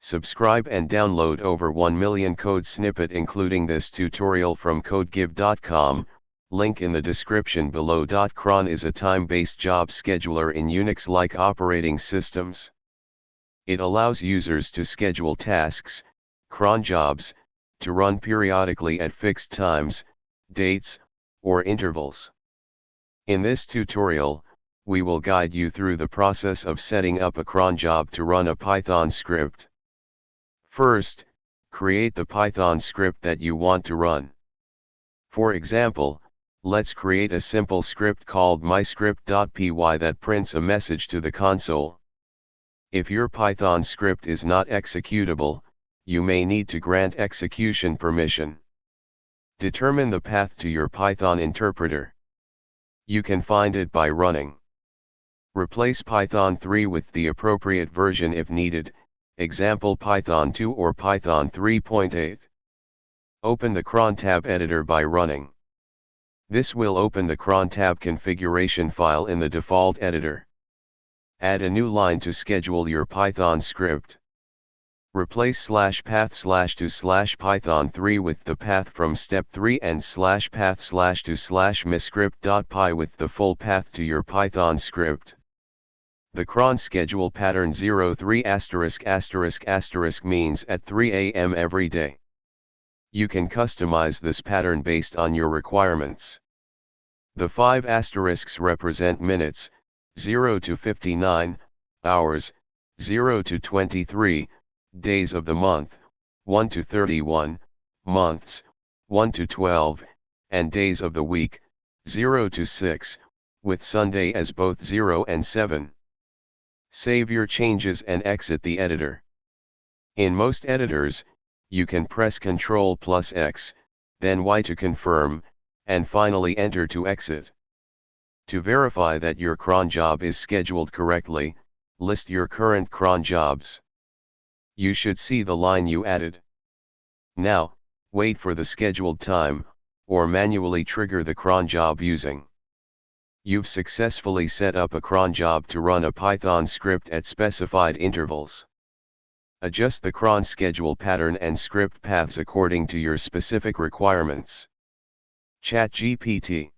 Subscribe and download over 1 million code snippet including this tutorial from codegive.com, link in the description below. Cron is a time-based job scheduler in Unix-like operating systems. It allows users to schedule tasks, cron jobs, to run periodically at fixed times, dates, or intervals. In this tutorial, we will guide you through the process of setting up a cron job to run a Python script. First, create the Python script that you want to run. For example, let's create a simple script called myscript.py that prints a message to the console. If your Python script is not executable, you may need to grant execution permission. Determine the path to your Python interpreter. You can find it by running. Replace Python 3 with the appropriate version if needed, example Python 2 or Python 3.8. Open the crontab editor by running. This will open the crontab configuration file in the default editor. Add a new line to schedule your Python script. Replace /path/to/python3 with the path from step 3 and /path/to/myscript.py with the full path to your Python script. The cron schedule pattern 03*** means at 3 a.m. every day. You can customize this pattern based on your requirements. The 5 asterisks represent minutes, 0 to 59, hours, 0 to 23, days of the month, 1 to 31, months, 1 to 12, and days of the week, 0 to 6, with Sunday as both 0 and 7. Save your changes and exit the editor. In most editors, you can press Ctrl+X, then Y to confirm, and finally Enter to exit. To verify that your cron job is scheduled correctly, list your current cron jobs. You should see the line you added. Now, wait for the scheduled time, or manually trigger the cron job using. You've successfully set up a cron job to run a Python script at specified intervals. Adjust the cron schedule pattern and script paths according to your specific requirements. ChatGPT